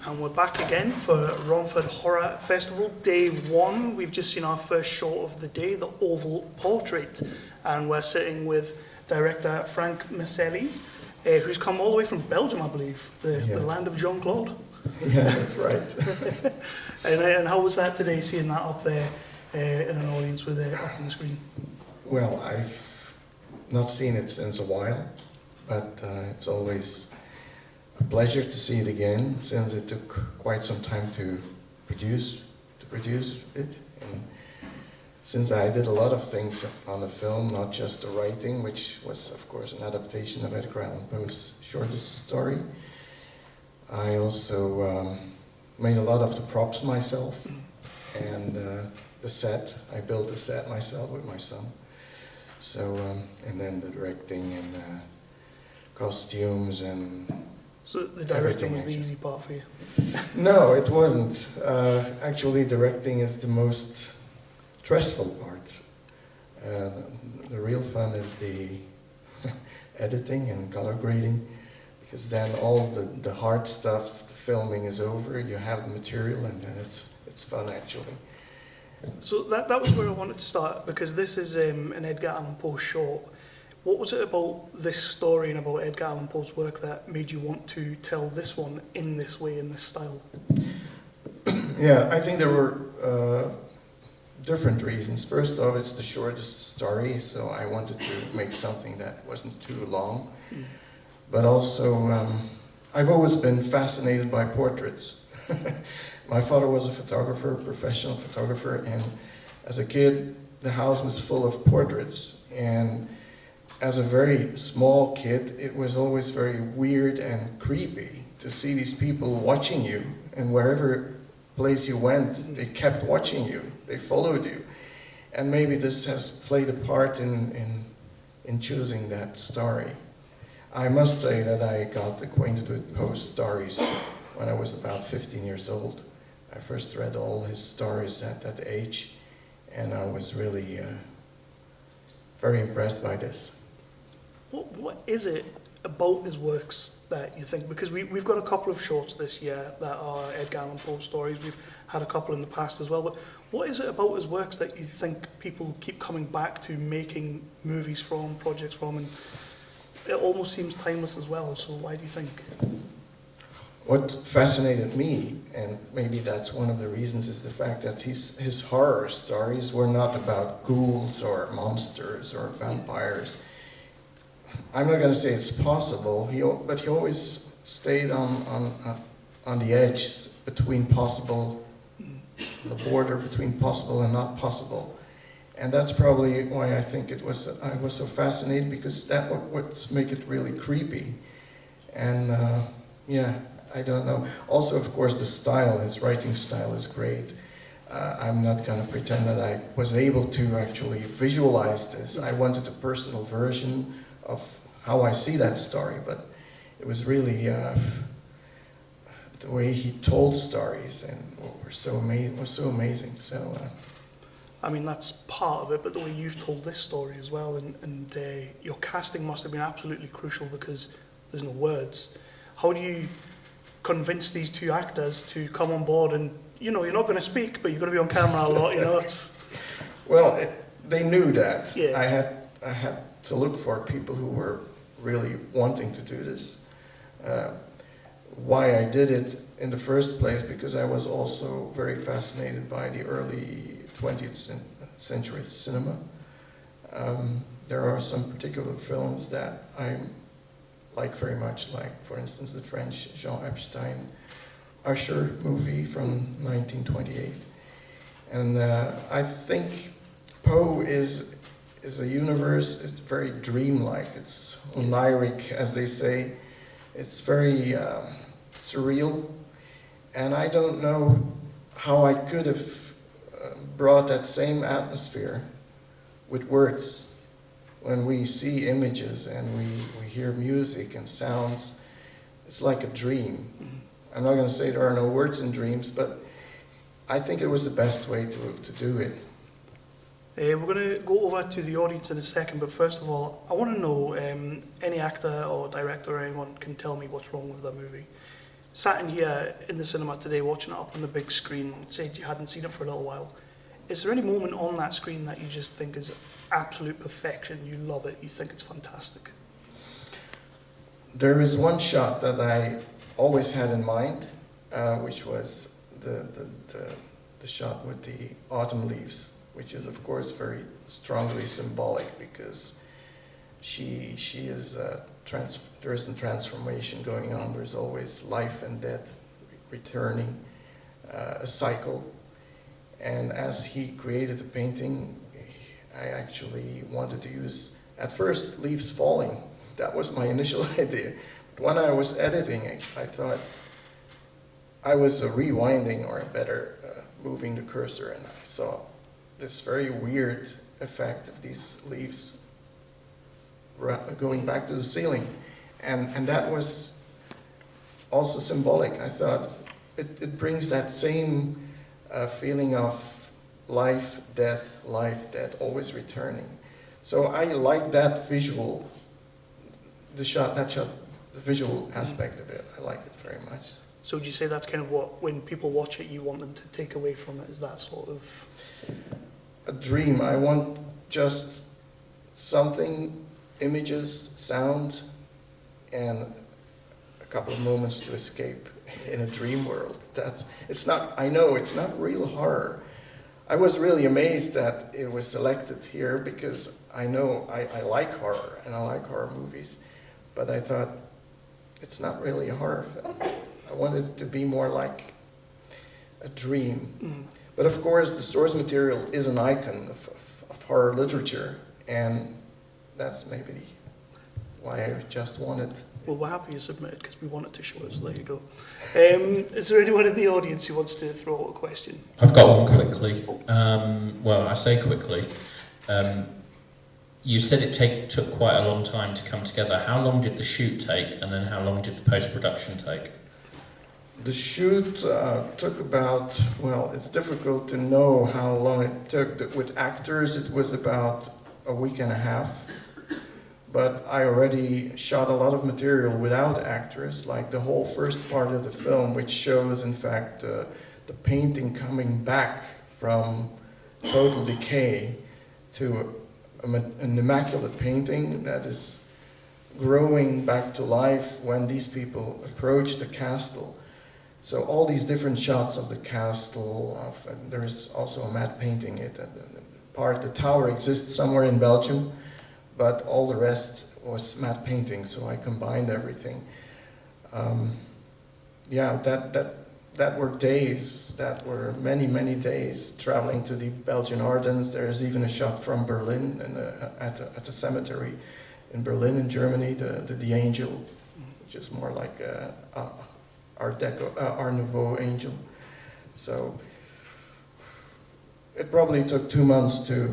and we're back again for Romford Horror Festival, day one. We've just seen our first short of the day, The Oval Portrait, and we're sitting with director Frank Messley, who's come all the way from Belgium, I believe, the land of Jean-Claude. Yeah, that's right. and how was that today, seeing that up there in an audience with it up on the screen? Well, I've not seen it since a while, but it's always a pleasure to see it again, since it took quite some time to produce it. And since I did a lot of things on the film, not just the writing, which was, of course, an adaptation of Edgar Allan Poe's shortest story, I also made a lot of the props myself, and the set. I built the set myself with my son. So, and then the directing and costumes and so the directing was the easy part for you? No, it wasn't. Actually, directing is the most stressful part. The real fun is the editing and color grading, because then all the hard stuff, the filming is over, you have the material, and then it's fun actually. So that was where I wanted to start, because this is an Edgar Allan Poe short. What was it about this story and about Edgar Allan Poe's work that made you want to tell this one in this way, in this style? Yeah, I think there were different reasons. First off, it's the shortest story, so I wanted to make something that wasn't too long. But also, I've always been fascinated by portraits. My father was a photographer, a professional photographer, and as a kid, the house was full of portraits. And as a very small kid, it was always very weird and creepy to see these people watching you, and wherever place you went, they kept watching you, they followed you. And maybe this has played a part in choosing that story. I must say that I got acquainted with Poe's stories when I was about 15 years old. I first read all his stories at that age, and I was really very impressed by this. What is it about his works that you think, because we've got a couple of shorts this year that are Edgar Allan Poe stories, we've had a couple in the past as well, but what is it about his works that you think people keep coming back to making movies from, projects from, and it almost seems timeless as well, so why do you think? What fascinated me, and maybe that's one of the reasons, is the fact that his horror stories were not about ghouls or monsters or vampires. I'm not going to say it's possible, but he always stayed on the edge between possible, the border between possible and not possible. And that's probably why I think I was so fascinated, because that would make it really creepy. And yeah, I don't know. Also, of course, the style, his writing style is great. I'm not going to pretend that I was able to actually visualize this. I wanted a personal version of how I see that story, but it was really the way he told stories and was so amazing. So, I mean, that's part of it, but the way you've told this story as well, and your casting must have been absolutely crucial, because there's no words. How do you convince these two actors to come on board, and you're not going to speak, but you're going to be on camera a lot, It's... Well, they knew that. Yeah. I had to look for people who were really wanting to do this. Why I did it in the first place, because I was also very fascinated by the early 20th century cinema. There are some particular films that I like very much, like, for instance, the French Jean Epstein Usher movie from 1928. And I think Poe is a universe, it's very dreamlike, it's oniric, as they say. It's very surreal, and I don't know how I could have brought that same atmosphere with words. When we see images and we hear music and sounds, it's like a dream. I'm not going to say there are no words in dreams, but I think it was the best way to do it. We're going to go over to the audience in a second, but first of all, I want to know, any actor or director or anyone can tell me what's wrong with that movie. sat in here in the cinema today watching it up on the big screen, said you hadn't seen it for a little while. Is there any moment on that screen that you just think is absolute perfection? You love it, you think it's fantastic? There is one shot that I always had in mind, which was the shot with the autumn leaves, which is of course very strongly symbolic because she is there is a transformation going on. There's always life and death returning, a cycle. And as he created the painting, I actually wanted to use, at first, leaves falling. That was my initial idea. But when I was editing it, I thought I was rewinding, or better, moving the cursor, and I saw this very weird effect of these leaves going back to the ceiling. And that was also symbolic. I thought it brings that same feeling of life, death, always returning. So I like that visual, the visual aspect of it. I like it very much. So would you say that's kind of what, when people watch it, you want them to take away from it, is that sort of... A dream. I want just something, images, sound, and a couple of moments to escape in a dream world. I know it's not real horror. I was really amazed that it was selected here because I know I like horror and I like horror movies, but I thought it's not really a horror film. I wanted it to be more like a dream. Mm. But of course, the source material is an icon of horror literature, and that's maybe why I just wanted. Well, we're happy you submitted because we wanted to show it, so there you go. Is there anyone in the audience who wants to throw out a question? I've got one quickly. Well, I say quickly. You said it took quite a long time to come together. How long did the shoot take, and then how long did the post-production take? The shoot took about, well, it's difficult to know how long it took. With actors, it was about a week and a half. But I already shot a lot of material without actors, like the whole first part of the film, which shows, in fact, the painting coming back from total decay to an immaculate painting that is growing back to life when these people approach the castle. So all these different shots of the castle, and there is also a matte painting. The tower exists somewhere in Belgium, but all the rest was matte painting, so I combined everything. That were days, that were many, many days traveling to the Belgian Ardennes. There's even a shot from Berlin at a cemetery in Berlin in Germany, the angel, which is more like Art Nouveau angel. So it probably took 2 months to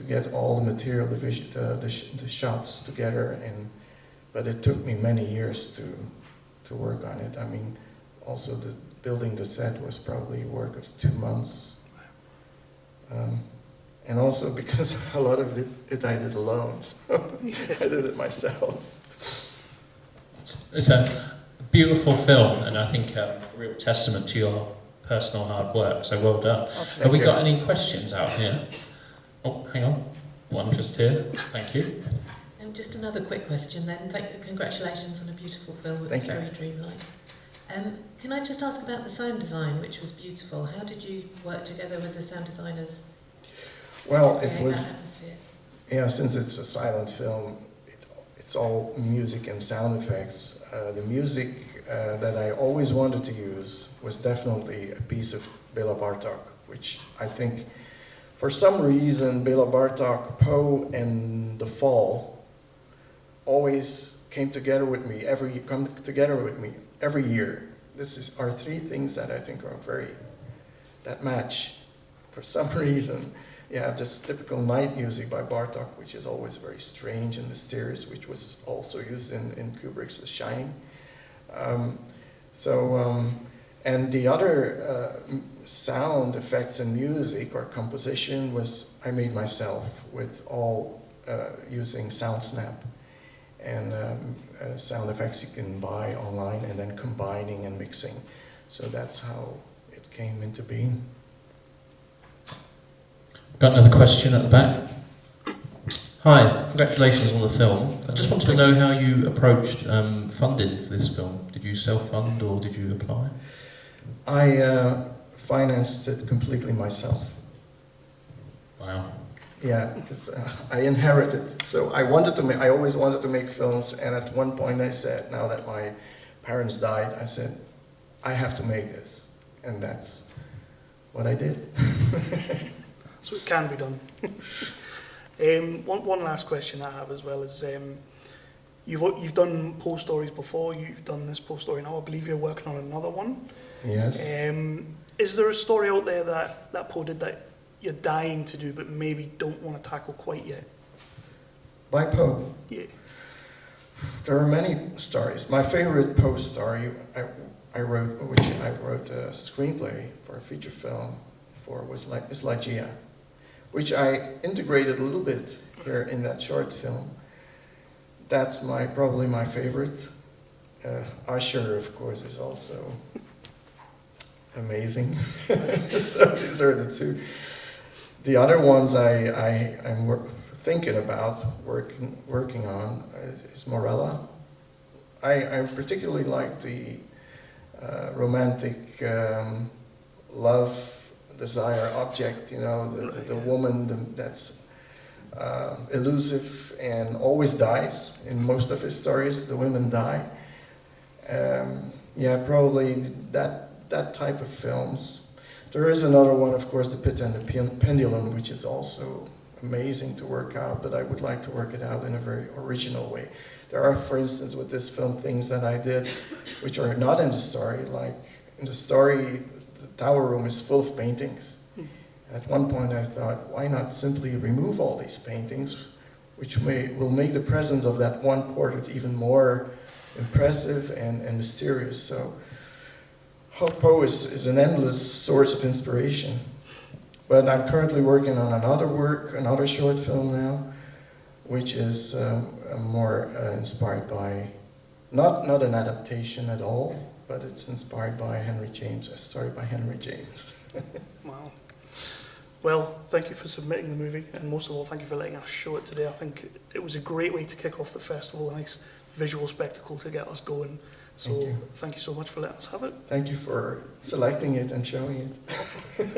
get all the material, the shots together, but it took me many years to work on it. I mean, also building the set was probably work of 2 months. And also because a lot of it I did alone, so I did it myself. It's a beautiful film, and I think a real testament to your personal hard work, so well done. Okay. Have we got any questions out here? Oh, hang on. One just here. Thank you. Just another quick question then. Congratulations on a beautiful film. It's very dreamlike. Can I just ask about the sound design, which was beautiful? How did you work together with the sound designers? Well, it was, since it's a silent film, it's all music and sound effects. The music that I always wanted to use was definitely a piece of Bela Bartok, which I think, for some reason, Bela Bartok, Poe, and The Fall always came together with me every year. This are three things that I think are that match for some reason. You have this typical night music by Bartok, which is always very strange and mysterious, which was also used in Kubrick's The Shining. And the other sound effects and music or composition I made myself with all using SoundSnap and sound effects you can buy online and then combining and mixing. So that's how it came into being. Got another question at the back? Hi, congratulations on the film. I just wanted to know how you approached funding for this film. Did you self-fund or did you apply? I financed it completely myself. Wow. Yeah, because I inherited. So I always wanted to make films, and at one point I said, now that my parents died, I said, I have to make this, and that's what I did. So it can be done. One last question I have as well is, you've done Poe stories before, you've done this Poe story now, I believe you're working on another one. Yes. Is there a story out there that Poe did that you're dying to do but maybe don't want to tackle quite yet? By Poe? Yeah. There are many stories. My favorite Poe story I wrote a screenplay for a feature film for is Lygia, which I integrated a little bit here in that short film. That's probably my favorite. Usher, of course, is also amazing. So these are the two. The other ones I'm thinking about working on is Morella. I particularly like the romantic love, desire object, you know, the woman that's elusive and always dies. In most of his stories, the women die. Yeah, probably that type of films. There is another one, of course, The Pit and the Pendulum, which is also amazing to work out, but I would like to work it out in a very original way. There are, for instance, with this film, things that I did which are not in the story. Like in the story, the tower room is full of paintings. At one point I thought, why not simply remove all these paintings, which will make the presence of that one portrait even more impressive and mysterious. So Poe is an endless source of inspiration. But I'm currently working on another short film now, which is more inspired by, not an adaptation at all, but it's inspired by Henry James, a story by Henry James. Wow. Well, thank you for submitting the movie, and most of all, thank you for letting us show it today. I think it was a great way to kick off the festival, a nice visual spectacle to get us going. So thank you so much for letting us have it. Thank you for selecting it and showing it.